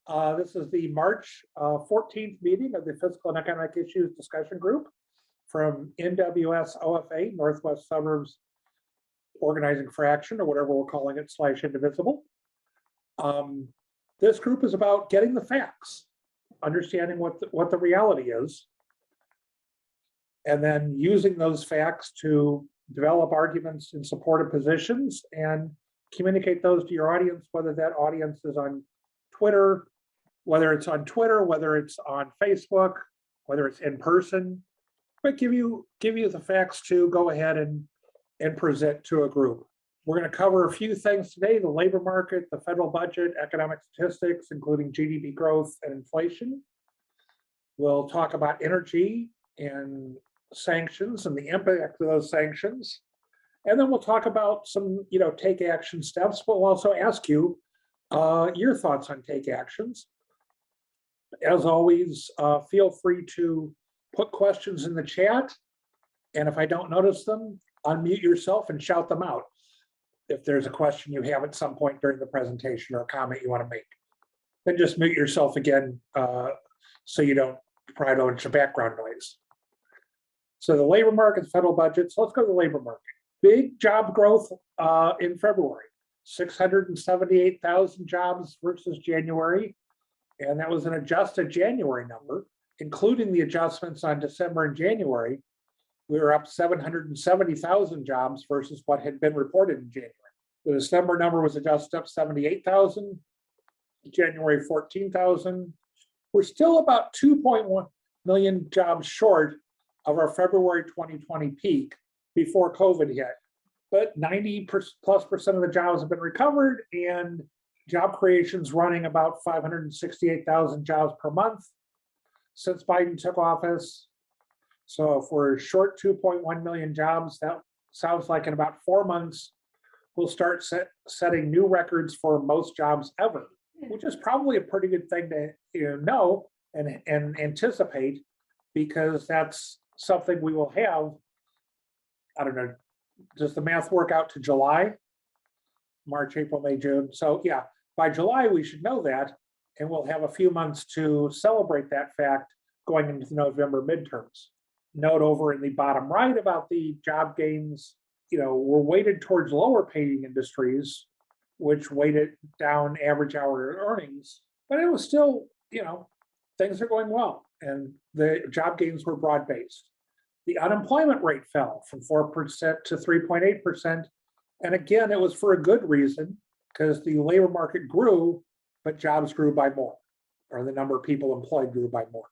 This is the March 14th meeting of the Fiscal and Economic Issues Discussion Group from NWSOFA, Northwest Suburbs Organizing Fraction, or whatever we're calling it, /Indivisible. This group is about getting the facts, understanding what the reality is, and then using those facts to develop arguments in support of positions and communicate those to your audience, whether that audience is on Twitter, whether it's on Facebook, whether it's in person, but give you the facts to go ahead and present to a group. We're going to cover a few things today: the labor market, the federal budget, economic statistics, including GDP growth and inflation. We'll talk about energy and sanctions and the impact of those sanctions. And then we'll talk about some, take action steps. We'll also ask you your thoughts on take actions. As always, feel free to put questions in the chat. And if I don't notice them, unmute yourself and shout them out if there's a question you have at some point during the presentation or a comment you want to make. Then just mute yourself again so you don't provide a bunch of background noise. So the labor market, federal budget. So let's go to the labor market. Big job growth in February, 678,000 jobs versus January. And that was an adjusted January number, including the adjustments on December and January. We were up 770,000 jobs versus what had been reported in January. The December number was adjusted up 78,000, January 14,000. We're still about 2.1 million jobs short of our February 2020 peak before COVID hit. But 90+% of the jobs have been recovered, and job creation's running about 568,000 jobs per month since Biden took office. So if we're short 2.1 million jobs, that sounds like in about 4 months, we'll start setting new records for most jobs ever, which is probably a pretty good thing to know and anticipate, because that's something we will have. I don't know, does the math work out to July? March, April, May, June. So yeah, by July, we should know that, and we'll have a few months to celebrate that fact going into the November midterms. Note over in the bottom right about the job gains, we're weighted towards lower paying industries, which weighted down average hourly earnings, but it was still, things are going well, and the job gains were broad-based. The unemployment rate fell from 4% to 3.8%. And again, it was for a good reason, because the labor market grew, but jobs grew by more, or the number of people employed grew by more.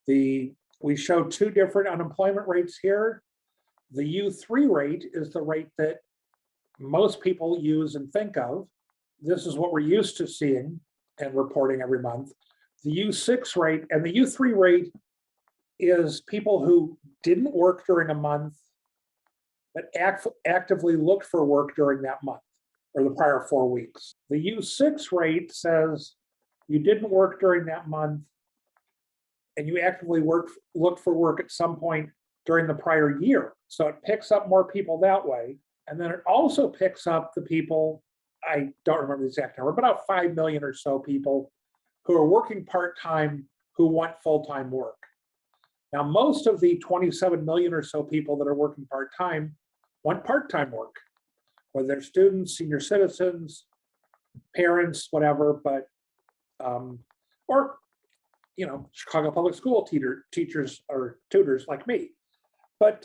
We show two different unemployment rates here. The U3 rate is the rate that most people use and think of. This is what we're used to seeing and reporting every month. The U6 rate and the U3 rate is people who didn't work during a month, but actively looked for work during that month or the prior 4 weeks. The U6 rate says you didn't work during that month and you actively looked for work at some point during the prior year. So it picks up more people that way. And then it also picks up the people, I don't remember the exact number, but about 5 million or so people who are working part-time who want full-time work. Now, most of the 27 million or so people that are working part-time want part-time work, whether they're students, senior citizens, parents, whatever, but, or, Chicago Public School teachers or tutors like me. But,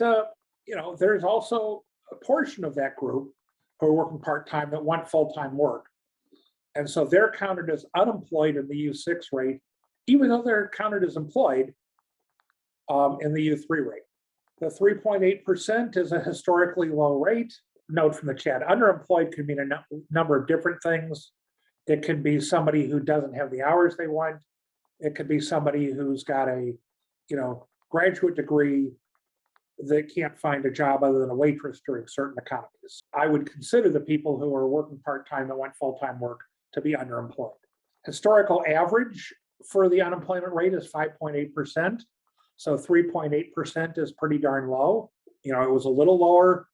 there's also a portion of that group who are working part-time that want full-time work. And so they're counted as unemployed in the U6 rate, even though they're counted as employed in the U3 rate. The 3.8% is a historically low rate. Note from the chat, underemployed could mean a number of different things. It could be somebody who doesn't have the hours they want. It could be somebody who's got a, graduate degree that can't find a job other than a waitress during certain economies. I would consider the people who are working part-time that want full-time work to be underemployed. Historical average for the unemployment rate is 5.8%. So 3.8% is pretty darn low. It was a little lower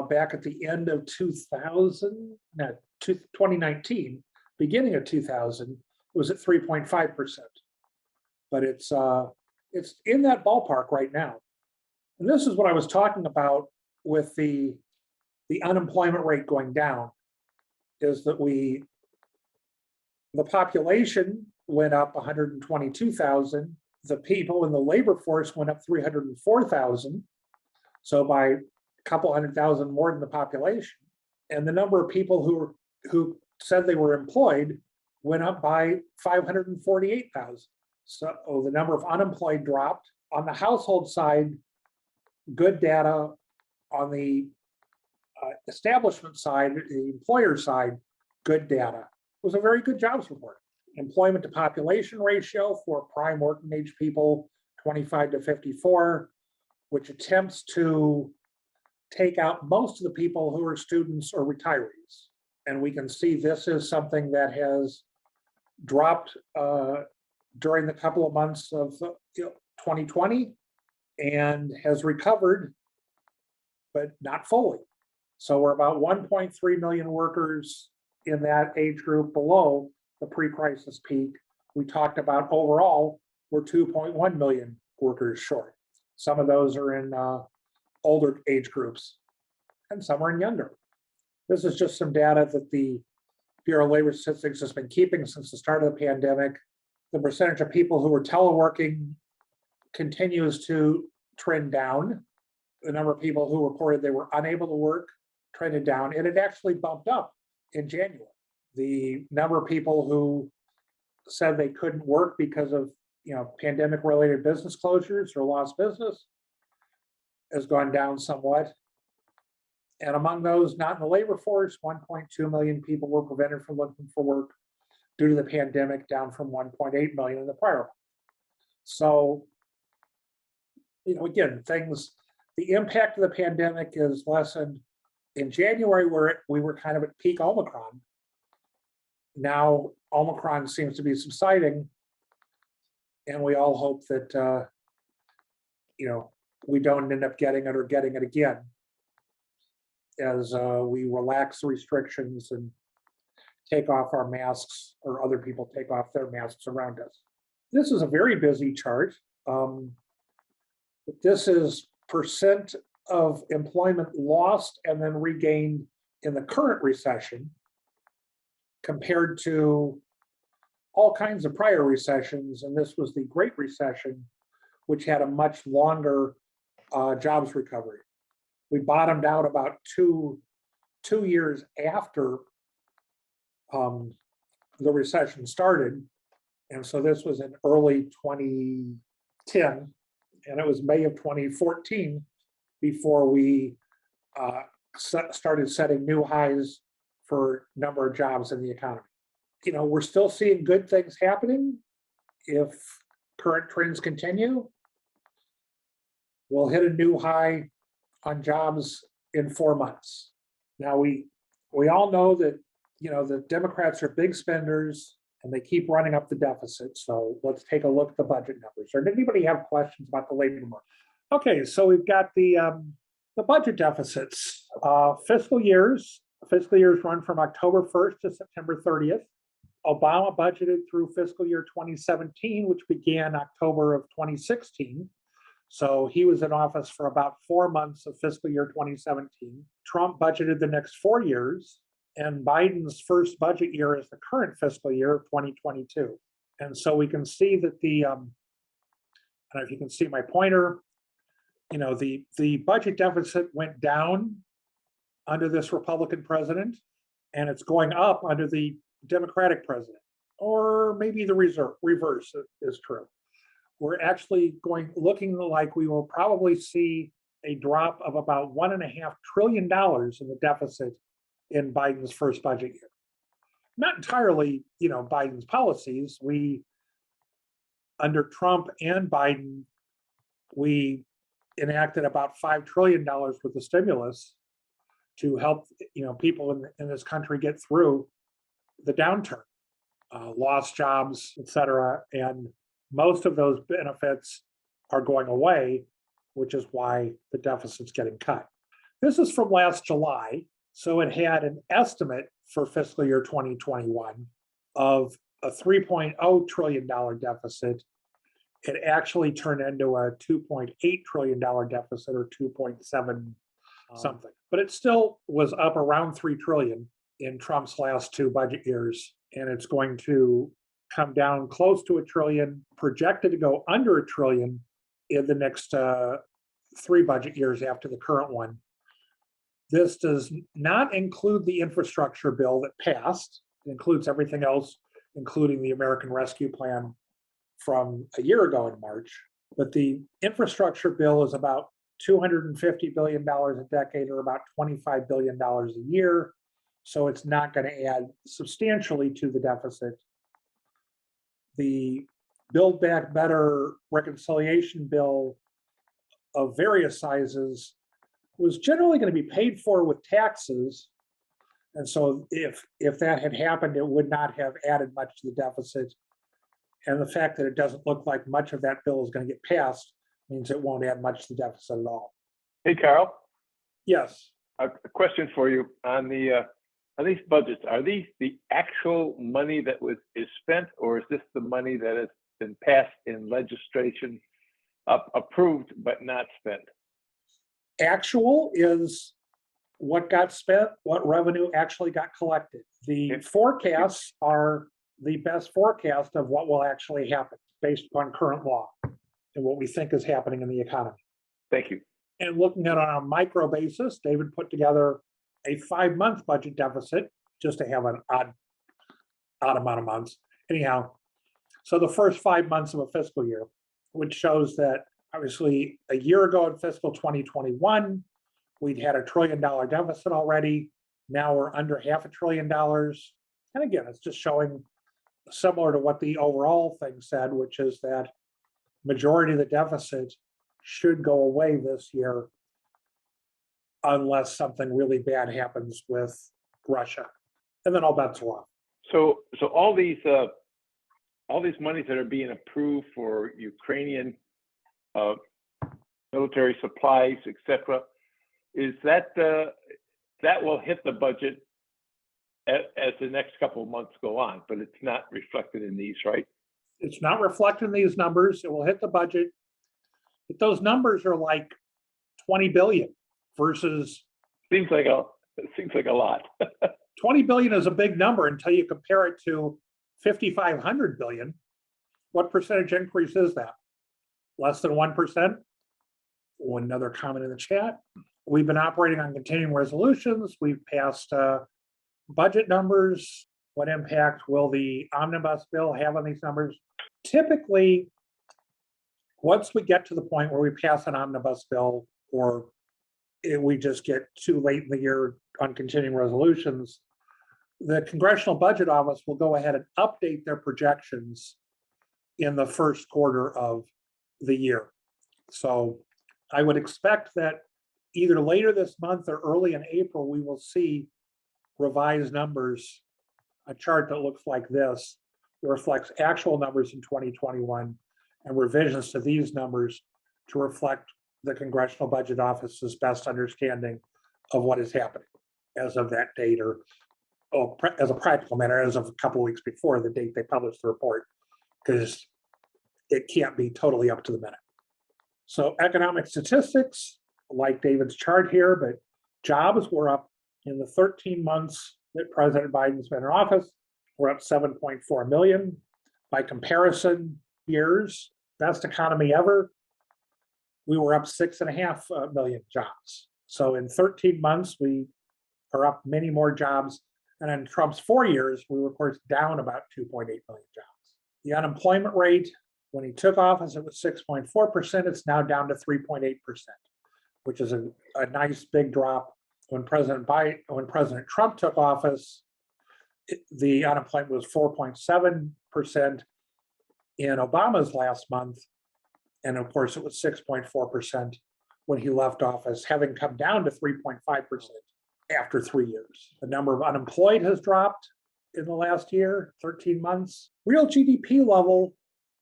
back at the end of 2019, beginning of 2000, was at 3.5%. But it's in that ballpark right now. And this is what I was talking about with the unemployment rate going down, is that the population went up 122,000. The people in the labor force went up 304,000. So by a couple 100,000 more than the population. And the number of people who said they were employed went up by 548,000. So the number of unemployed dropped. On the household side, good data. On the establishment side, the employer side, good data. It was a very good jobs report. Employment to population ratio for prime working age people, 25 to 54, which attempts to take out most of the people who are students or retirees. And we can see this is something that has dropped during the couple of months of 2020 and has recovered, but not fully. So we're about 1.3 million workers in that age group below the pre-crisis peak. We talked about overall, we're 2.1 million workers short. Some of those are in older age groups, and some are in younger. This is just some data that the Bureau of Labor Statistics has been keeping since the start of the pandemic. The percentage of people who were teleworking continues to trend down. The number of people who reported they were unable to work trended down, and it actually bumped up in January. The number of people who said they couldn't work because of pandemic-related business closures or lost business has gone down somewhat. And among those not in the labor force, 1.2 million people were prevented from looking for work due to the pandemic, down from 1.8 million in the prior month. So, again, the impact of the pandemic is lessened. In January, where we were kind of at peak Omicron. Now Omicron seems to be subsiding, and we all hope that we don't end up getting it or getting it again as we relax the restrictions and take off our masks, or other people take off their masks around us. This is a very busy chart. This is percent of employment lost and then regained in the current recession compared to all kinds of prior recessions. And this was the Great Recession, which had a much longer jobs recovery. We bottomed out about two years after the recession started. And so this was in early 2010, and it was May of 2014 before we started setting new highs for number of jobs in the economy. We're still seeing good things happening. If current trends continue, we'll hit a new high on jobs in 4 months. Now, we all know that the Democrats are big spenders and they keep running up the deficit. So let's take a look at the budget numbers. Or did anybody have questions about the labor market? Okay, so we've got the budget deficits. Fiscal years run from October 1st to September 30th. Obama budgeted through fiscal year 2017, which began October of 2016. So he was in office for about 4 months of fiscal year 2017. Trump budgeted the next 4 years, and Biden's first budget year is the current fiscal year of 2022. And so we can see that I don't know if you can see my pointer, the budget deficit went down under this Republican president, and it's going up under the Democratic president, or maybe the reverse is true. We're actually looking like we will probably see a drop of about $1.5 trillion in the deficit in Biden's first budget year. Not entirely, Biden's policies. Under Trump and Biden, we enacted about $5 trillion worth of stimulus to help, people in this country get through the downturn, lost jobs, et cetera. And most of those benefits are going away, which is why the deficit's getting cut. This is from last July. So it had an estimate for fiscal year 2021 of a $3.0 trillion deficit, it actually turned into a $2.8 trillion deficit, or 2.7 something. But it still was up around 3 trillion in Trump's last two budget years. And it's going to come down close to $1 trillion, projected to go under $1 trillion in the next 3 budget years after the current one. This does not include the infrastructure bill that passed. It includes everything else, including the American Rescue Plan from a year ago in March. But the infrastructure bill is about $250 billion a decade, or about $25 billion a year. So it's not going to add substantially to the deficit. The Build Back Better reconciliation bill of various sizes was generally going to be paid for with taxes. And so if that had happened, it would not have added much to the deficit. And the fact that it doesn't look like much of that bill is going to get passed means it won't add much to the deficit at all. Hey, Carl. Yes. A question for you on these budgets. Are these the actual money that is spent, or is this the money that has been passed in legislation, approved but not spent? Actual is what got spent, what revenue actually got collected. The forecasts are the best forecast of what will actually happen based upon current law and what we think is happening in the economy. Thank you. And looking at it on a micro basis, David put together a 5-month budget deficit just to have an odd amount of months. Anyhow, so the first 5 months of a fiscal year, which shows that obviously a year ago in fiscal 2021, we'd had $1 trillion deficit already. Now we're under $500 billion. And again, it's just showing similar to what the overall thing said, which is that majority of the deficit should go away this year unless something really bad happens with Russia. And then all bets are off. So all these monies that are being approved for Ukrainian military supplies, etc., is that will hit the budget as the next couple of months go on, but it's not reflected in these, right? It's not reflected in these numbers. It will hit the budget. But those numbers are like 20 billion versus seems like a lot. 20 billion is a big number until you compare it to 5,500 billion. What percentage increase is that? Less than 1%? Another comment in the chat. We've been operating on continuing resolutions. We've passed budget numbers. What impact will the omnibus bill have on these numbers? Typically, once we get to the point where we pass an omnibus bill, or we just get too late in the year on continuing resolutions, the Congressional Budget Office will go ahead and update their projections in the first quarter of the year. So I would expect that either later this month or early in April, we will see revised numbers, a chart that looks like this, that reflects actual numbers in 2021 and revisions to these numbers to reflect the Congressional Budget Office's best understanding of what is happening as of that date, or as a practical matter, as of a couple of weeks before the date they published the report, because it can't be totally up to the minute. So economic statistics, like David's chart here, but jobs were up in the 13 months that President Biden's been in office. We're up 7.4 million. By comparison, years, best economy ever, we were up 6.5 million jobs. So in 13 months, we are up many more jobs. And in Trump's 4 years, we were, of course, down about 2.8 million jobs. The unemployment rate, when he took office, it was 6.4%. It's now down to 3.8%, which is a nice big drop. When President Trump took office, the unemployment was 4.7% in Obama's last month. And of course, it was 6.4% when he left office, having come down to 3.5% after 3 years. The number of unemployed has dropped in the last year, 13 months. Real GDP level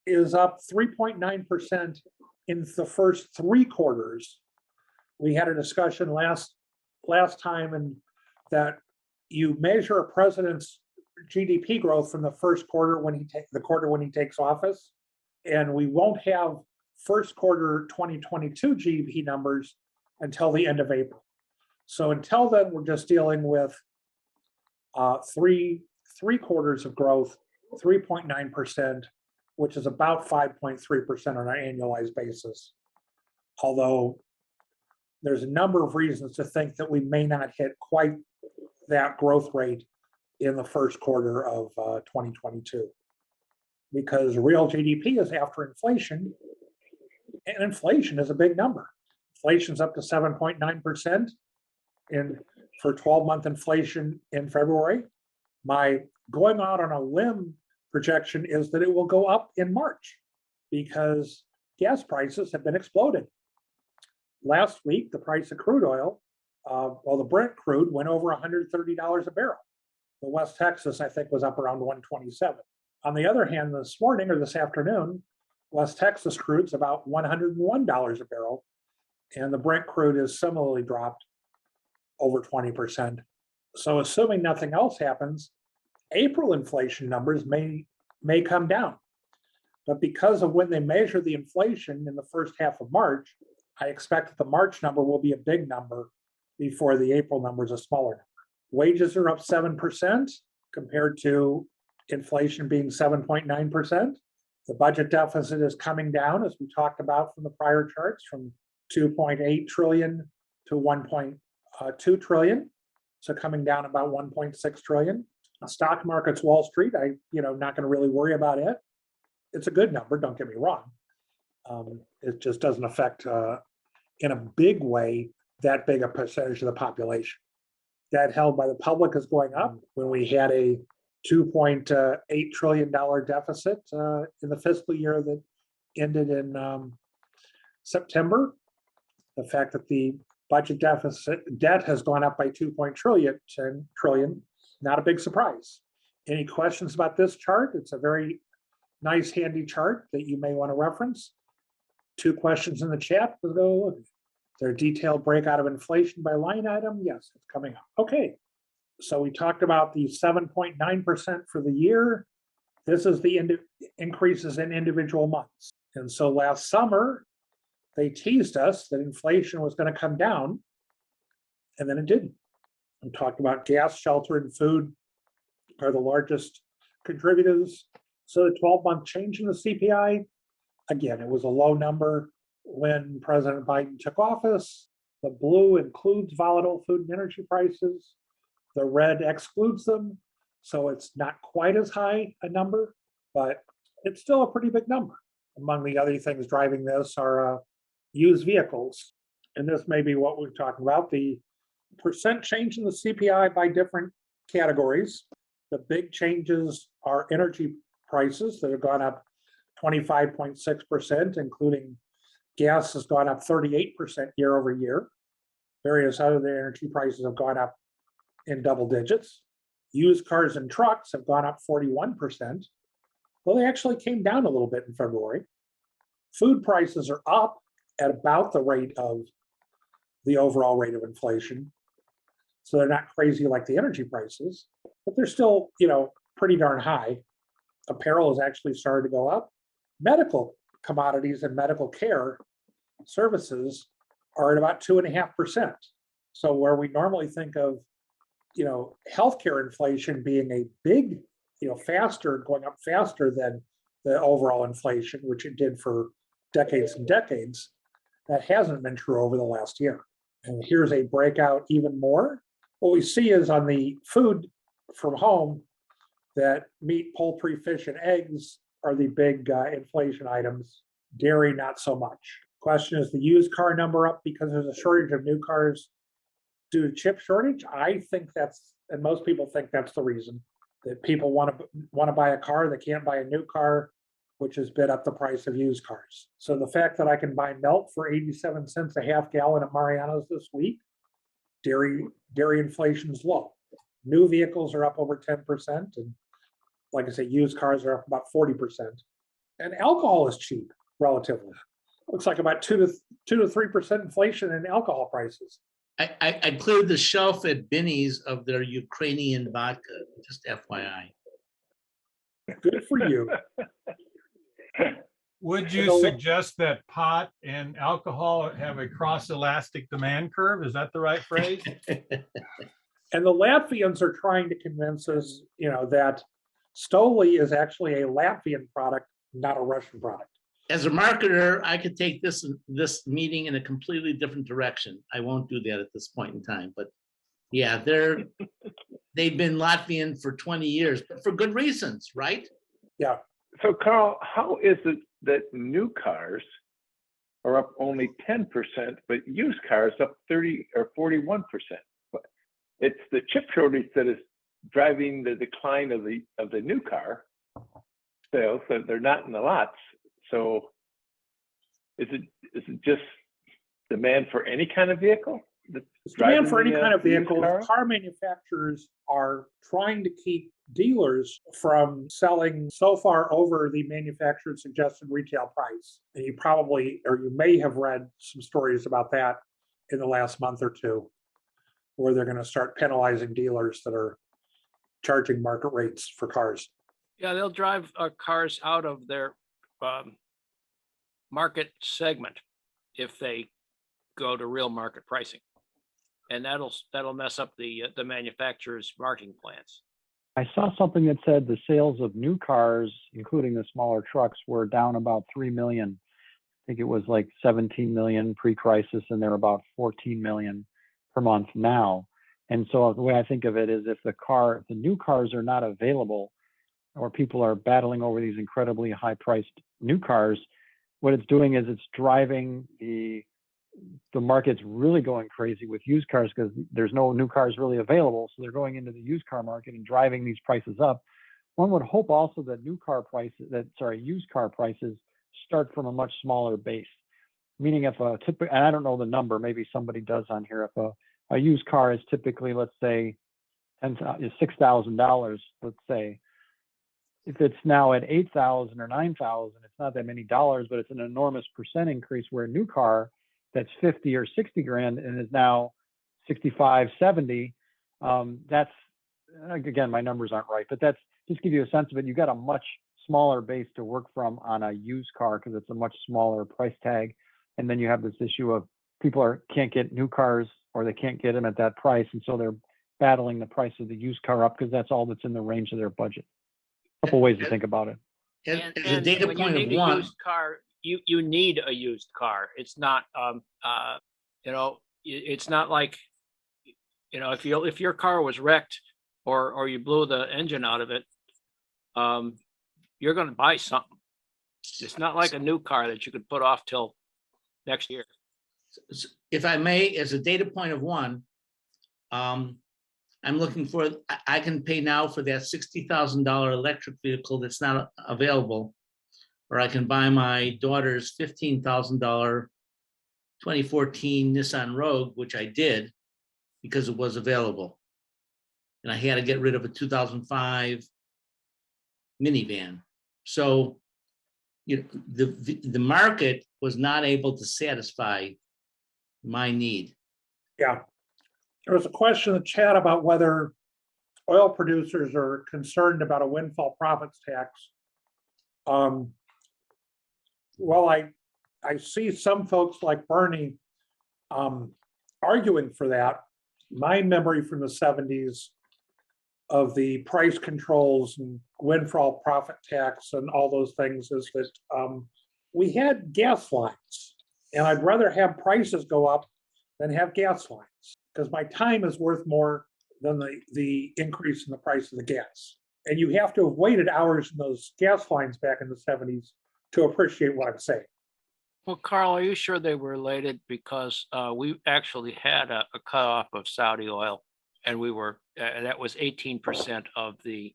is up 3.9% in the first 3 quarters. We had a discussion last time, and that you measure a president's GDP growth from the first quarter when he takes office. And we won't have first quarter 2022 GDP numbers until the end of April. So until then, we're just dealing with three quarters of growth, 3.9%, which is about 5.3% on an annualized basis. Although there's a number of reasons to think that we may not hit quite that growth rate in the first quarter of 2022. Because real GDP is after inflation, and inflation is a big number. Inflation's up to 7.9% for 12-month inflation in February. My going out on a limb projection is that it will go up in March because gas prices have been exploding. Last week, the price of crude oil, the Brent crude went over $130 a barrel. The West Texas, I think, was up around 127. On the other hand, this morning or this afternoon, West Texas crude's about $101 a barrel, and the Brent crude is similarly dropped over 20%. So assuming nothing else happens, April inflation numbers may come down. But because of when they measure the inflation in the first half of March, I expect that the March number will be a big number before the April number is a smaller number. Wages are up 7% compared to inflation being 7.9%. The budget deficit is coming down, as we talked about from the prior charts, from 2.8 trillion to 1.2 trillion. So coming down about 1.6 trillion. Stock markets, Wall Street, not going to really worry about it. It's a good number, don't get me wrong. It just doesn't affect, in a big way, that big a percentage of the population. Debt held by the public is going up. When we had a $2.8 trillion deficit in the fiscal year that ended in September, the fact that the budget deficit debt has gone up by 2.10 trillion, not a big surprise. Any questions about this chart? It's a very nice, handy chart that you may want to reference. 2 questions in the chat. Let's go look. Is there a detailed breakout of inflation by line item? Yes, it's coming up. Okay. So we talked about the 7.9% for the year. This is the increases in individual months. And so last summer, they teased us that inflation was going to come down, and then it didn't. We talked about gas, shelter, and food are the largest contributors. So the 12-month change in the CPI, again, it was a low number when President Biden took office. The blue includes volatile food and energy prices. The red excludes them. So it's not quite as high a number, but it's still a pretty big number. Among the other things driving this are used vehicles. And this may be what we're talking about, the percent change in the CPI by different categories. The big changes are energy prices that have gone up 25.6%, including gas has gone up 38% year over year. Various other energy prices have gone up in double digits. Used cars and trucks have gone up 41%. Well, they actually came down a little bit in February. Food prices are up at about the rate of the overall rate of inflation. So they're not crazy like the energy prices, but they're still, pretty darn high. Apparel has actually started to go up. Medical commodities and medical care services are at about 2.5%. So where we normally think of, healthcare inflation being a big, going up faster than the overall inflation, which it did for decades and decades, that hasn't been true over the last year. And here's a breakout even more. What we see is on the food from home that meat, poultry, fish, and eggs are the big inflation items. Dairy, not so much. Question is the used car number up because there's a shortage of new cars due to chip shortage? I think and most people think that's the reason, that people want to buy a car, they can't buy a new car, which has bid up the price of used cars. So the fact that I can buy milk for 87 cents a half gallon at Mariano's this week, dairy inflation's low. New vehicles are up over 10%, and like I say, used cars are up about 40%. And alcohol is cheap, relatively. Looks like about 2 to 3% inflation in alcohol prices. I cleared the shelf at Binny's of their Ukrainian vodka, just FYI. Good for you. Would And you the- suggest that pot and alcohol have a cross-elastic demand curve? Is that the right phrase? And the Latvians are trying to convince us, that Stoli is actually a Latvian product, not a Russian product. As a marketer, I could take this meeting in a completely different direction. I won't do that at this point in time, but yeah, they've been Latvian for 20 years, but for good reasons, right? Yeah. So Carl, how is it that new cars are up only 10%, but used cars up 30 or 41%? It's the chip shortage that is driving the decline of the new car sales. That they're not in the lots. So is it just demand for any kind of vehicle? It's demand for any kind of the used vehicle. car? Car manufacturers are trying to keep dealers from selling so far over the manufacturer's suggested retail price. And you probably, or you may have read some stories about that in the last month or two, where they're going to start penalizing dealers that are charging market rates for cars. Yeah, they'll drive cars out of their market segment if they go to real market pricing. And that'll mess up the manufacturer's marketing plans. I saw something that said the sales of new cars, including the smaller trucks, were down about 3 million. I think it was like 17 million pre-crisis, and they're about 14 million per month now. And so the way I think of it is if the new cars are not available, or people are battling over these incredibly high-priced new cars, what it's doing is it's driving the market's really going crazy with used cars because there's no new cars really available. So they're going into the used car market and driving these prices up. One would hope also that used car prices start from a much smaller base. Meaning if and I don't know the number, maybe somebody does on here, if a used car is typically, let's say, $6,000, let's say, if it's now at 8,000 or 9,000, it's not that many dollars, but it's an enormous percent increase, where a new car that's 50 or 60 grand and is now 65, 70. That's, again, my numbers aren't right, but that's just give you a sense of it. You've got a much smaller base to work from on a used car because it's a much smaller price tag. And then you have this issue of people can't get new cars, or they can't get them at that price. And so they're battling the price of the used car up because that's all that's in the range of their budget. A couple ways to think about it. As a data when you point of need a one, used car, you need a used car. It's not it's not like, if your car was wrecked or you blew the engine out of it, you're going to buy something. It's not like a new car that you could put off till next year. if I may, as a data point of one, I'm looking for, I can pay now for that $60,000 electric vehicle that's not available, or I can buy my daughter's $15,000 2014 Nissan Rogue, which I did because it was available. And I had to get rid of a 2005 minivan. So, the market was not able to satisfy my need. Yeah. There was a question in the chat about whether oil producers are concerned about a windfall profits tax. Well, I see some folks like Bernie arguing for that. My memory from the 70s of the price controls and windfall profit tax and all those things is that we had gas lines, and I'd rather have prices go up than have gas lines, because my time is worth more than the increase in the price of the gas. And you have to have waited hours in those gas lines back in the 70s to appreciate what I'm saying. Well, Carl, are you sure they were related? Because we actually had a cutoff of Saudi oil, and that was 18% of the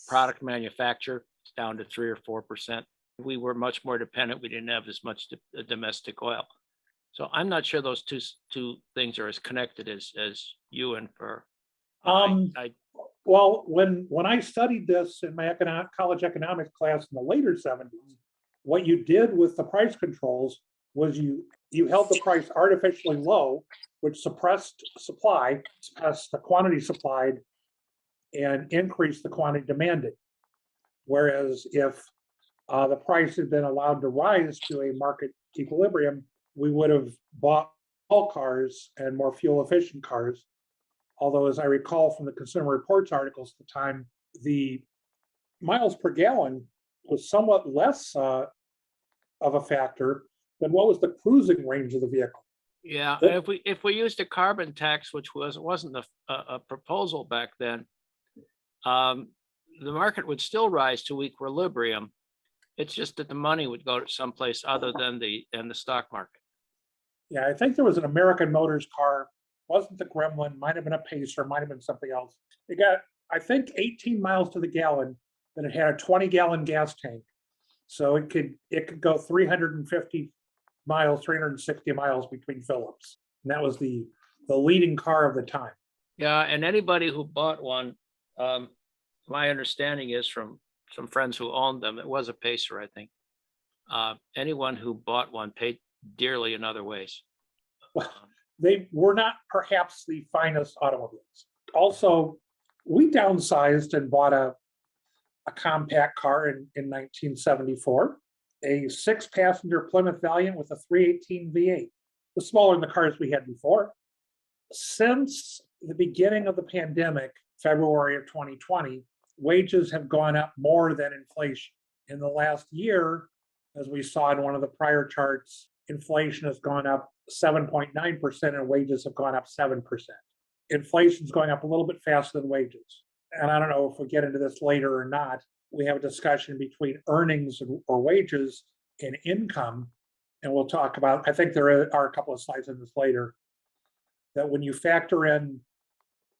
product manufacture. It's down to 3 or 4%. We were much more dependent. We didn't have as much domestic oil. So I'm not sure those two things are as connected as you infer. Well, when I studied this in my college economics class in the later 70s, what you did with the price controls was you you held the price artificially low, which suppressed supply, suppressed the quantity supplied, and increased the quantity demanded. Whereas if the price had been allowed to rise to a market equilibrium, we would have bought all cars and more fuel efficient cars. Although, as I recall from the Consumer Reports articles at the time, the miles per gallon was somewhat less of a factor than what was the cruising range of the vehicle. Yeah, and if we used a carbon tax, which wasn't a proposal back then, the market would still rise to equilibrium. It's just that the money would go to someplace other than the stock market. Yeah, I think there was an American Motors car, wasn't the Gremlin, might have been a Pacer, might have been something else. It got, I think, 18 miles to the gallon, and it had a 20-gallon gas tank. So it could go 350 miles, 360 miles between fill-ups. And that was the leading car of the time. Yeah, and anybody who bought one, my understanding is from some friends who owned them, it was a Pacer, I think. Anyone who bought one paid dearly in other ways. Well, they were not perhaps the finest automobiles. Also, we downsized and bought a compact car in 1974, a 6-passenger Plymouth Valiant with a 318 V8. It was smaller than the cars we had before. Since the beginning of the pandemic, February of 2020, wages have gone up more than inflation. In the last year, as we saw in one of the prior charts, inflation has gone up 7.9% and wages have gone up 7%. Inflation's going up a little bit faster than wages. And I don't know if we get into this later or not, we have a discussion between earnings or wages and income. And we'll talk about, I think there are a couple of slides in this later, that when you factor in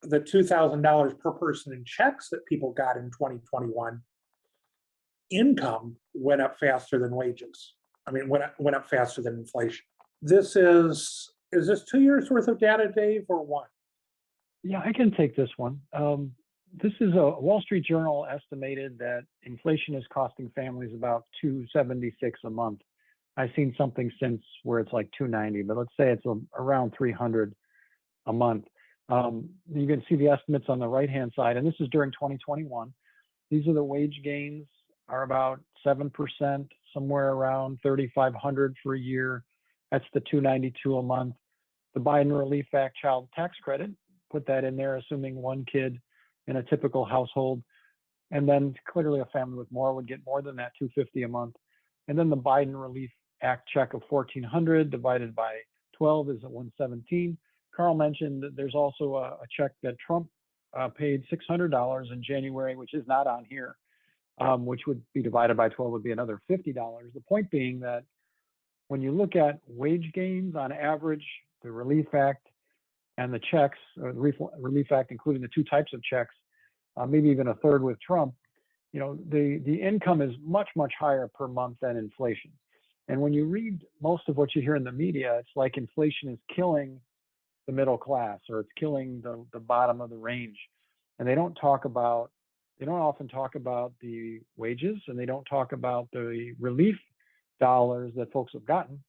the $2,000 per person in checks that people got in 2021, income went up faster than wages. I mean, went up faster than inflation. This is this 2 years worth of data, Dave, or one? Yeah, I can take this one. This is a Wall Street Journal estimated that inflation is costing families about $276 a month. I've seen something since where it's like $290, but let's say it's around $300 a month. You can see the estimates on the right-hand side, and this is during 2021. These are the wage gains are about 7%, somewhere around 3,500 for a year. That's the $292 a month. The Biden Relief Act child tax credit, put that in there, assuming one kid in a typical household. And then clearly a family with more would get more than that, $250 a month. And then the Biden Relief Act check of $1,400 divided by 12 is at $117. Carl mentioned that there's also a check that Trump paid $600 in January, which is not on here, which would be divided by 12 would be another $50. The point being that when you look at wage gains on average, the Relief Act and the checks, or the Relief Act, including the two types of checks, maybe even a third with Trump, you know, the income is much, much higher per month than inflation. And when you read most of what you hear in the media, it's like inflation is killing the middle class, or it's killing the bottom of the range. And they don't often talk about the wages, and they don't talk about the relief dollars that folks have gotten,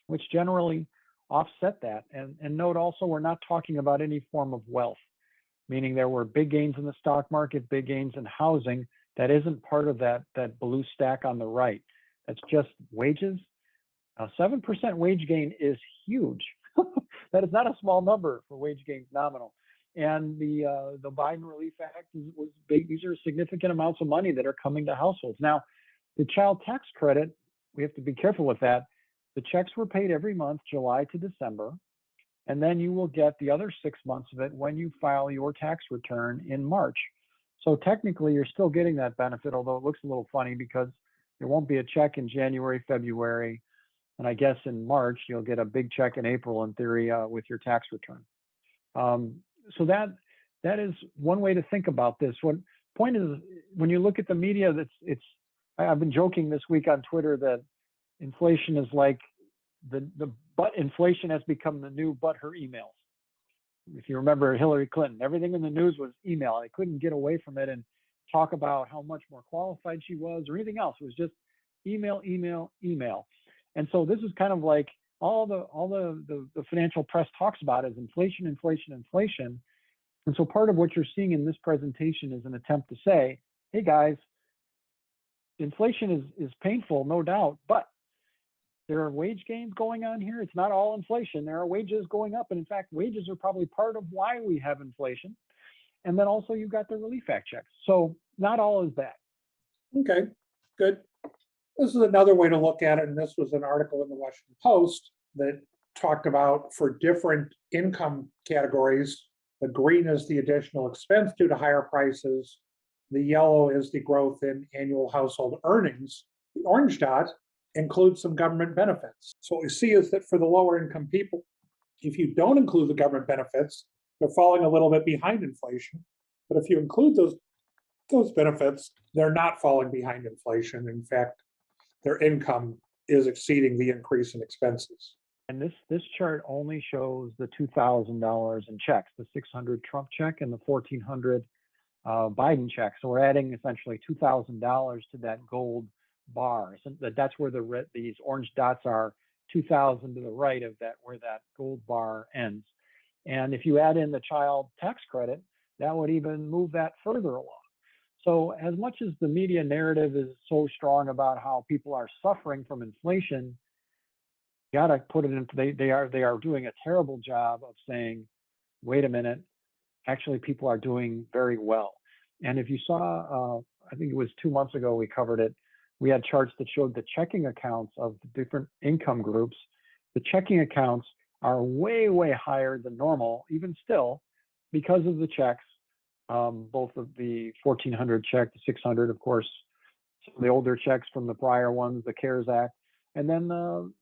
which generally offset that. And note also, we're not talking about any form of wealth, meaning there were big gains in the stock market, big gains in housing. That isn't part of that blue stack on the right. That's just wages. 7% wage gain is huge. That is not a small number for wage gains nominal. And the Biden Relief Act was big. These are significant amounts of money that are coming to households. Now, the child tax credit, we have to be careful with that. The checks were paid every month, July to December, and then you will get the other 6 months of it when you file your tax return in March. So technically, you're still getting that benefit, although it looks a little funny because there won't be a check in January, February, and I guess in March, you'll get a big check in April, in theory, with your tax return. So that is one way to think about this. One point is, when you look at the media, I've been joking this week on Twitter that inflation is like but inflation has become the new but her emails. If you remember Hillary Clinton, everything in the news was email. They couldn't get away from it and talk about how much more qualified she was or anything else. It was just email, email, email. And so this is kind of like the financial press talks about is inflation, inflation, inflation. And so part of what you're seeing in this presentation is an attempt to say, hey guys, inflation is painful, no doubt, but there are wage gains going on here. It's not all inflation. There are wages going up. And in fact, wages are probably part of why we have inflation. And then also you've got the Relief Act checks. So not all is bad. Okay, good. This is another way to look at it, and this was an article in the Washington Post that talked about for different income categories, the green is the additional expense due to higher prices, the yellow is the growth in annual household earnings, the orange dot includes some government benefits. So what we see is that for the lower income people, if you don't include the government benefits, they're falling a little bit behind inflation. But if you include those benefits, they're not falling behind inflation. In fact, their income is exceeding the increase in expenses. And this chart only shows the $2,000 in checks, the 600 Trump check and the 1,400 Biden check. So we're adding essentially $2,000 to that gold bar. So that's where these orange dots are, 2,000 to the right of that, where that gold bar ends. And if you add in the child tax credit, that would even move that further along. So as much as the media narrative is so strong about how people are suffering from inflation, you gotta put it into, they are doing a terrible job of saying, wait a minute, actually people are doing very well. And if you saw, I think it was 2 months ago, we covered it. We had charts that showed the checking accounts of the different income groups. The checking accounts are way, way higher than normal, even still, because of the checks, both of the 1,400 check, the 600, of course, some of the older checks from the prior ones, the CARES Act, and then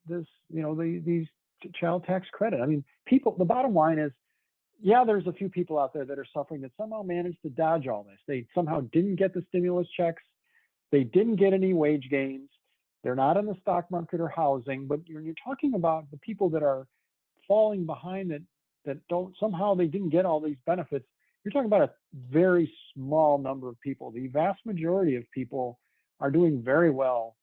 these child tax credit. I mean, the bottom line is, yeah, there's a few people out there that are suffering that somehow managed to dodge all this. They somehow didn't get the stimulus checks. They didn't get any wage gains. They're not in the stock market or housing, but you're talking about the people that are falling behind that don't, somehow they didn't get all these benefits. You're talking about a very small number of people. The vast majority of people are doing very well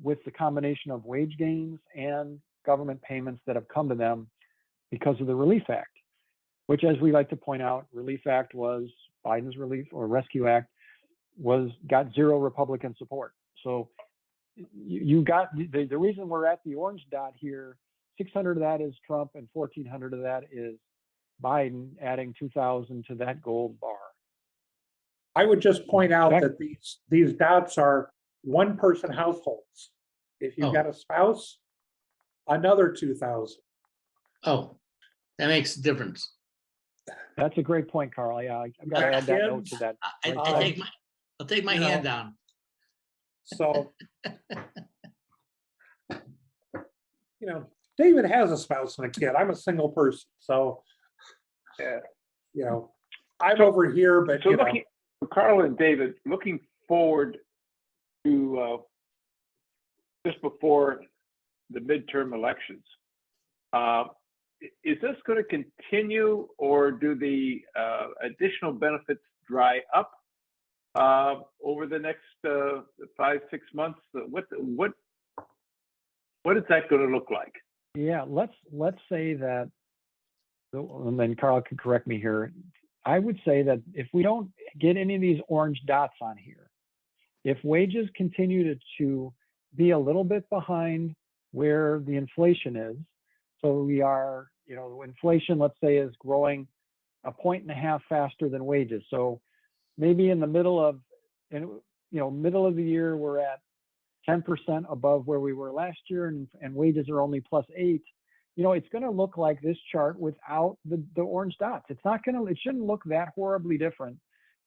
with the combination of wage gains and government payments that have come to them because of the Relief Act, which, as we like to point out, Relief Act was Biden's Relief or Rescue Act got zero Republican support. So you got the reason we're at the orange dot here, 600 of that is Trump and 1,400 of that is Biden, adding 2,000 to that gold bar. I would just point out that these dots are one-person households. If you've got a spouse, another 2,000. Oh, that makes a difference. That's a great point, Carl. Yeah, I've got to add that note to that. I'll take my hand down. So, David has a spouse and a kid. I'm a single person, so I'm over here, but so Carl and David, looking forward to just before the midterm elections, is this going to continue, or do the additional benefits dry up over the next 5-6 months? What is that going to look like? Yeah, let's say that, and then Carl can correct me here. I would say that if we don't get any of these orange dots on here, if wages continue to be a little bit behind where the inflation is, so we are, inflation, let's say, is growing 1.5 faster than wages. So maybe in the middle of the year, we're at 10% above where we were last year, and wages are only +8. It's going to look like this chart without the orange dots. It shouldn't look that horribly different,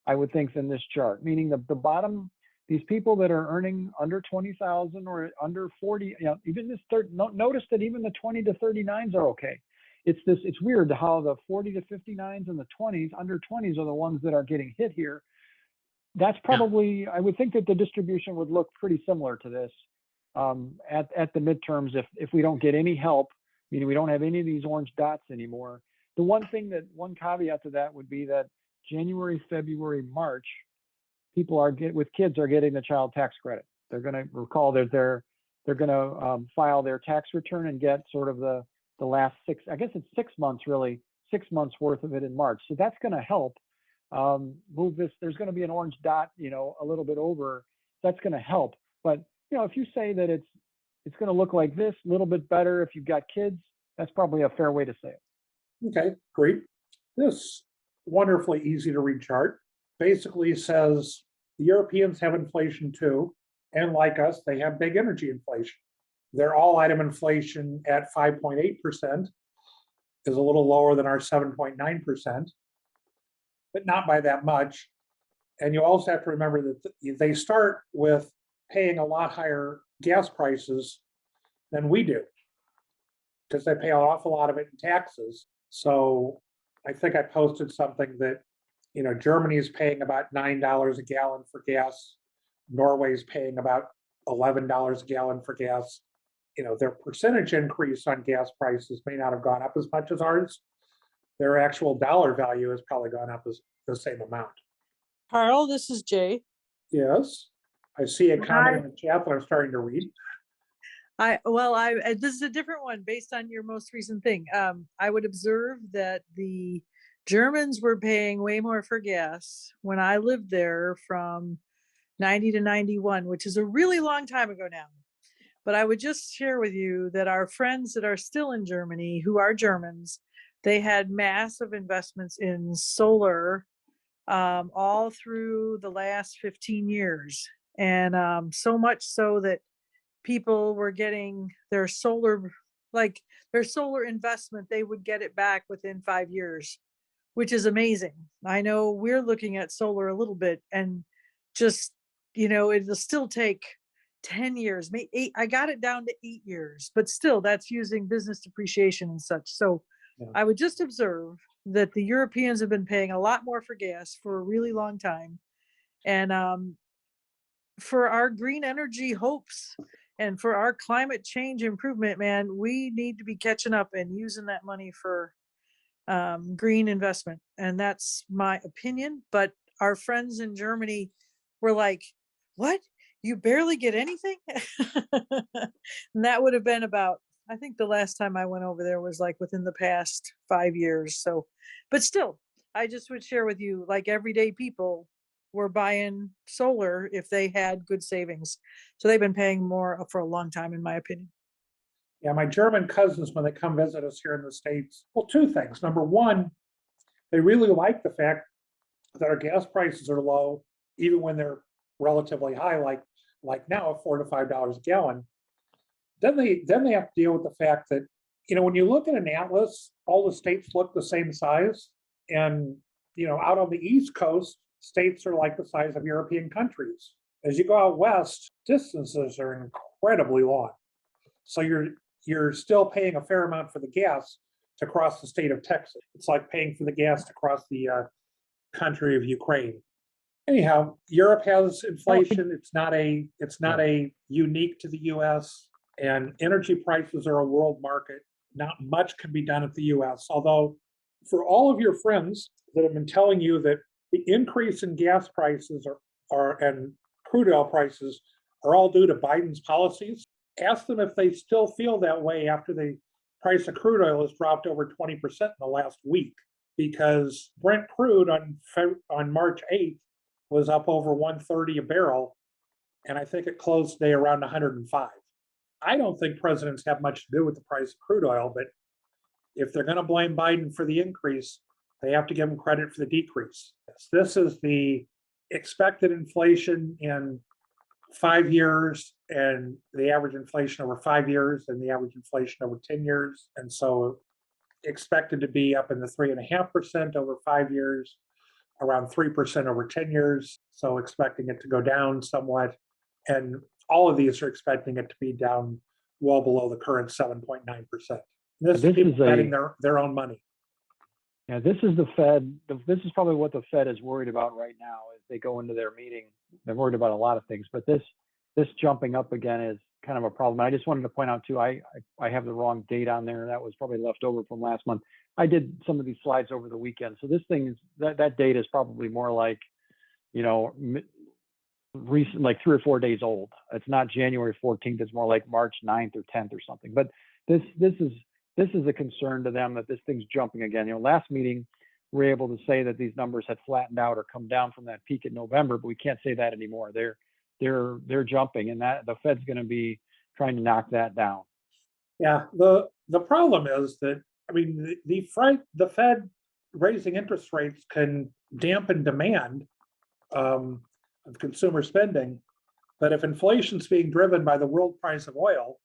I would think, than this chart. Meaning the bottom, these people that are earning under 20,000 or under 40, even this notice that even the 20 to 39s are okay. It's weird how the 40 to 59s and the 20s, under 20s are the ones that are getting hit here. That's probably, I would think that the distribution would look pretty similar to this at the midterms if we don't get any help, meaning we don't have any of these orange dots anymore. The one caveat to that would be that January, February, March, people with kids are getting the child tax credit. They're going to recall that they're going to file their tax return and get sort of the last I guess it's 6 months really, 6 months worth of it in March. So that's going to help move this. There's going to be an orange dot, a little bit over. That's going to help. But if you say that it's going to look like this, a little bit better if you've got kids, that's probably a fair way to say it. Okay, great. This wonderfully easy to read chart basically says the Europeans have inflation too, and like us, they have big energy inflation. Their all item inflation at 5.8% is a little lower than our 7.9%, but not by that much. And you also have to remember that they start with paying a lot higher gas prices than we do, because they pay an awful lot of it in taxes. So I think I posted something that, Germany is paying about $9 a gallon for gas. Norway's paying about $11 a gallon for gas. Their percentage increase on gas prices may not have gone up as much as ours. Their actual dollar value has probably gone up as the same amount. Carl, this is Jay. Yes, I see a comment in the chat that I'm starting to read. This is a different one based on your most recent thing. I would observe that the Germans were paying way more for gas when I lived there from 90 to 91, which is a really long time ago now. But I would just share with you that our friends that are still in Germany, who are Germans, they had massive investments in solar all through the last 15 years. And so much so that people were getting their solar investment, they would get it back within 5 years, which is amazing. I know we're looking at solar a little bit, and just, it'll still take 10 years, maybe 8. I got it down to 8 years, but still that's using business depreciation and such. So Yeah. I would just observe that the Europeans have been paying a lot more for gas for a really long time. And for our green energy hopes and for our climate change improvement, man, we need to be catching up and using that money for green investment. And that's my opinion. But our friends in Germany were like, what? You barely get anything? And that would have been about, I think the last time I went over there was like within the past 5 years. So, but still, I just would share with you, like everyday people were buying solar if they had good savings. So they've been paying more for a long time, in my opinion. Yeah, my German cousins, when they come visit us here in the States, well, two things. Number one, they really like the fact that our gas prices are low, even when they're relatively high, like now, $4 to $5 a gallon. Then they have to deal with the fact that, when you look at an atlas, all the states look the same size. And, out on the East Coast, states are like the size of European countries. As you go out west, distances are incredibly long. So you're still paying a fair amount for the gas to cross the state of Texas. It's like paying for the gas to cross the country of Ukraine. Anyhow, Europe has inflation. It's not a unique to the U.S. And energy prices are a world market. Not much can be done at the U.S. Although, for all of your friends that have been telling you that the increase in gas prices and crude oil prices are all due to Biden's policies, ask them if they still feel that way after the price of crude oil has dropped over 20% in the last week, because Brent crude on March 8th was up over 130 a barrel, and I think it closed today around 105. I don't think presidents have much to do with the price of crude oil, but if they're going to blame Biden for the increase, they have to give him credit for the decrease. This is the expected inflation in 5 years, and the average inflation over 5 years, and the average inflation over 10 years. And so expected to be up in the 3.5% over 5 years, around 3% over 10 years. So expecting it to go down somewhat. And all of these are expecting it to be down well below the current 7.9%. This is people betting their own money. Yeah, this is the Fed. This is probably what the Fed is worried about right now as they go into their meeting. They're worried about a lot of things, but this jumping up again is kind of a problem. I just wanted to point out too, I have the wrong date on there. That was probably left over from last month. I did some of these slides over the weekend. So this thing is, that date is probably more like, recent, like 3 or 4 days old. It's not January 14th. It's more like March 9th or 10th or something. But this is a concern to them that this thing's jumping again. Last meeting, we were able to say that these numbers had flattened out or come down from that peak in November, but we can't say that anymore. They're jumping, and that the Fed's going to be trying to knock that down. Yeah, the problem is that, I mean, the Fed raising interest rates can dampen demand of consumer spending, but if inflation's being driven by the world price of oil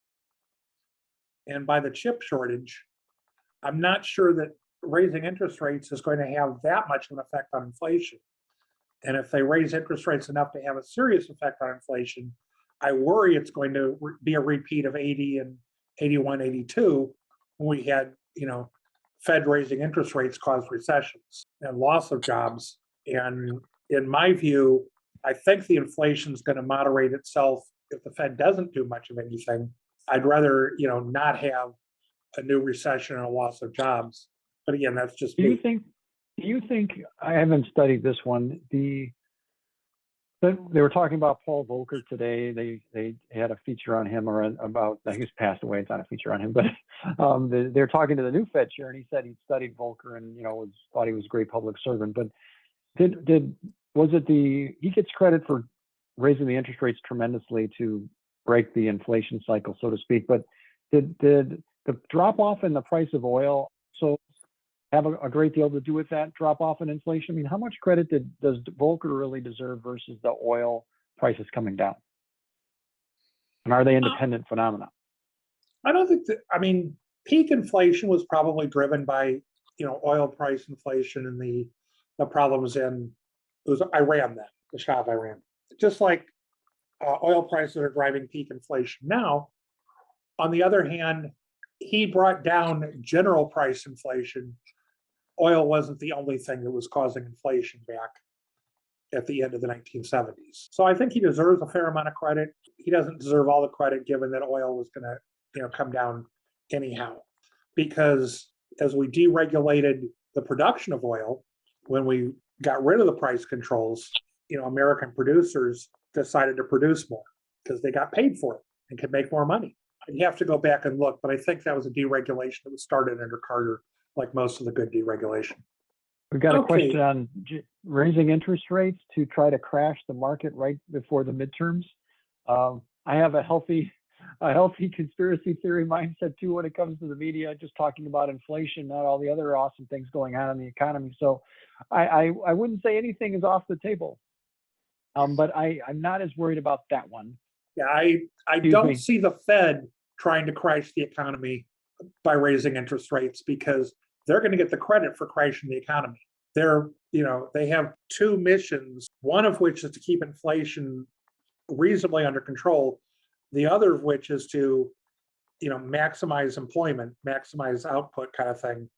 and by the chip shortage, I'm not sure that raising interest rates is going to have that much of an effect on inflation. And if they raise interest rates enough to have a serious effect on inflation, I worry it's going to be a repeat of 80 and 81, 82, when we had, Fed raising interest rates caused recessions and loss of jobs. And in my view, I think the inflation is going to moderate itself if the Fed doesn't do much of anything. I'd rather, not have a new recession and a loss of jobs. But again, that's just Do me. you think, I haven't studied this one, they were talking about Paul Volcker today. They had a feature on him, or about, I think he's passed away. It's not a feature on him, but they're talking to the new Fed chair, and he said he'd studied Volcker and thought he was a great public servant. But he gets credit for raising the interest rates tremendously to break the inflation cycle, so to speak. But did the drop off in the price of oil have a great deal to do with that drop off in inflation? I mean, how much credit does Volcker really deserve versus the oil prices coming down? And are they independent phenomena? I don't think that, I mean, peak inflation was probably driven by, oil price inflation and the problems it was Iran then, the Shah of Iran. Just like oil prices are driving peak inflation now. On the other hand, he brought down general price inflation. Oil wasn't the only thing that was causing inflation back at the end of the 1970s. So I think he deserves a fair amount of credit. He doesn't deserve all the credit given that oil was going to, come down anyhow. Because as we deregulated the production of oil, when we got rid of the price controls, American producers decided to produce more because they got paid for it and could make more money. You have to go back and look, but I think that was a deregulation that was started under Carter, like most of the good deregulation. We've got a question on raising interest rates to try to crash the market right before the midterms. I have a healthy conspiracy theory mindset too when it comes to the media, just talking about inflation, not all the other awesome things going on in the economy. So I wouldn't say anything is off the table, but I'm not as worried about that one. Yeah, I don't see the Fed trying to crash the economy by raising interest rates because they're going to get the credit for crashing the economy. They have two missions, one of which is to keep inflation reasonably under control, the other of which is to, maximize employment, maximize output kind of thing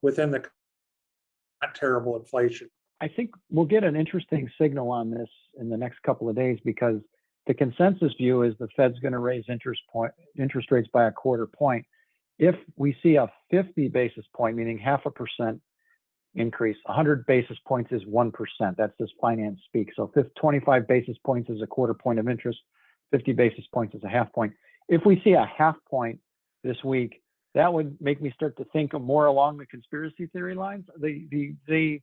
within the not terrible inflation. I think we'll get an interesting signal on this in the next couple of days because the consensus view is the Fed's going to raise interest rates by a quarter point. If we see a 50 basis point, meaning 0.5% increase, 100 basis points is 1%. That's just finance speak. So 25 basis points is a quarter point of interest, 50 basis points is a half point. If we see a half point this week, that would make me start to think more along the conspiracy theory lines. They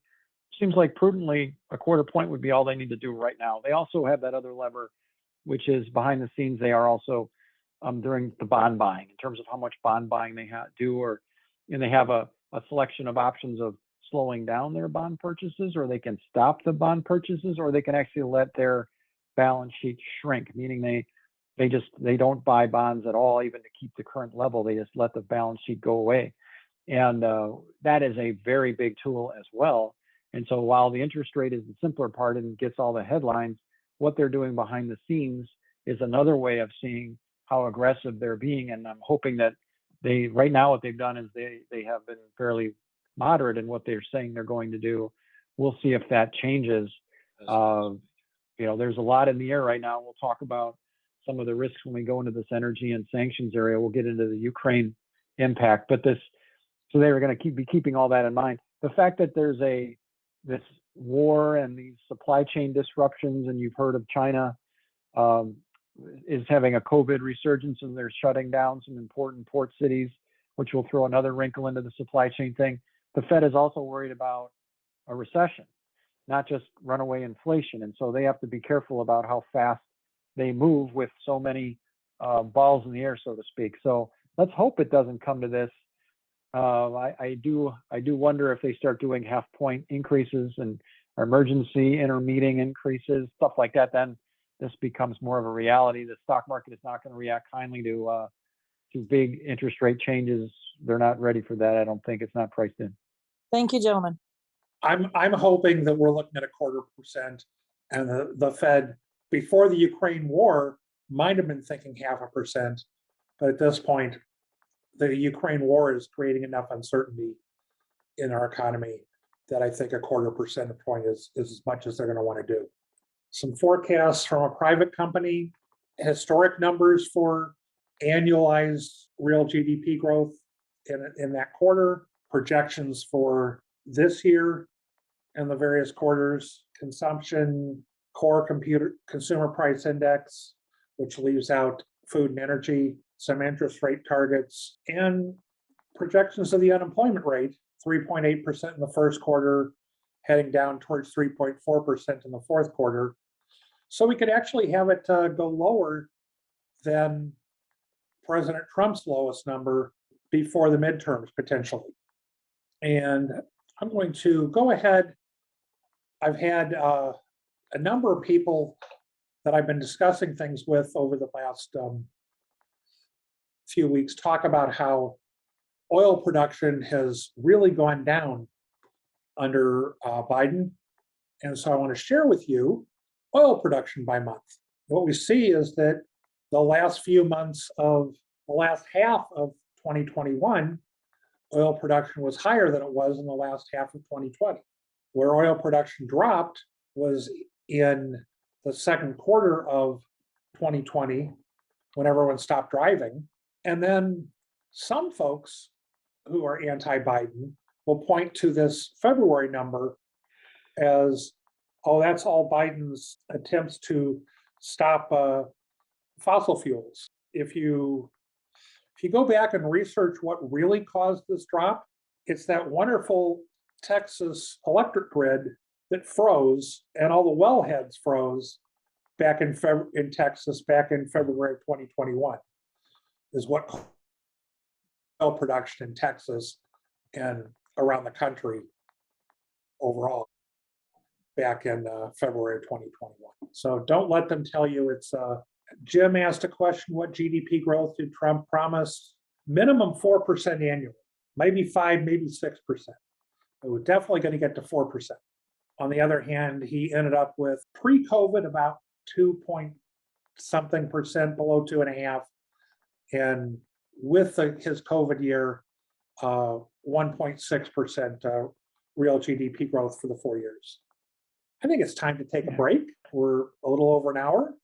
seems like prudently a quarter point would be all they need to do right now. They also have that other lever, which is behind the scenes. They are also during the bond buying in terms of how much bond buying they do, and they have a selection of options of slowing down their bond purchases, or they can stop the bond purchases, or they can actually let their balance sheet shrink, meaning they don't buy bonds at all, even to keep the current level. They just let the balance sheet go away. And that is a very big tool as well. And so while the interest rate is the simpler part and gets all the headlines, what they're doing behind the scenes is another way of seeing how aggressive they're being. And I'm hoping that right now what they've done is they have been fairly moderate in what they're saying they're going to do. We'll see if that changes. There's a lot in the air right now. We'll talk about some of the risks when we go into this energy and sanctions area. We'll get into the Ukraine impact, so they were going to be keeping all that in mind. The fact that there's this war and these supply chain disruptions, and you've heard of China is having a COVID resurgence and they're shutting down some important port cities, which will throw another wrinkle into the supply chain thing. The Fed is also worried about a recession, not just runaway inflation. And so they have to be careful about how fast they move with so many balls in the air, so to speak. So let's hope it doesn't come to this. I do wonder if they start doing 0.5 point increases and emergency intermeeting increases, stuff like that, then this becomes more of a reality. The stock market is not going to react kindly to big interest rate changes. They're not ready for that. I don't think. It's not priced in. Thank you, gentlemen. I'm hoping that we're looking at 0.25%, and the Fed before the Ukraine war might have been thinking 0.5%, but at this point, the Ukraine war is creating enough uncertainty in our economy that I think 0.25 percentage point is as much as they're going to want to do. Some forecasts from a private company, historic numbers for annualized real GDP growth in that quarter, projections for this year and the various quarters, consumption, core consumer price index, which leaves out food and energy, some interest rate targets, and projections of the unemployment rate, 3.8% in the first quarter, heading down towards 3.4% in the fourth quarter. So we could actually have it go lower than President Trump's lowest number before the midterms, potentially. And I'm going to go ahead. I've had a number of people that I've been discussing things with over the last few weeks talk about how oil production has really gone down under Biden. And so I want to share with you oil production by month. What we see is that the last few months of the last half of 2021, oil production was higher than it was in the last half of 2020. Where oil production dropped was in the second quarter of 2020, when everyone stopped driving. And then some folks who are anti-Biden will point to this February number as, oh, that's all Biden's attempts to stop fossil fuels. If you go back and research what really caused this drop, it's that wonderful Texas electric grid that froze, and all the wellheads froze back in Texas back in February of 2021, is what caused oil production in Texas and around the country overall back in February of 2021. So don't let them tell you it's Jim asked a question, what GDP growth did Trump promise? Minimum 4% annually, maybe 5, maybe 6%. It was definitely going to get to 4%. On the other hand, he ended up with pre-COVID about 2-point-something% below 2.5%. And with his COVID year, 1.6% real GDP growth for the 4 years. I think it's time to take a break. We're a little over an hour.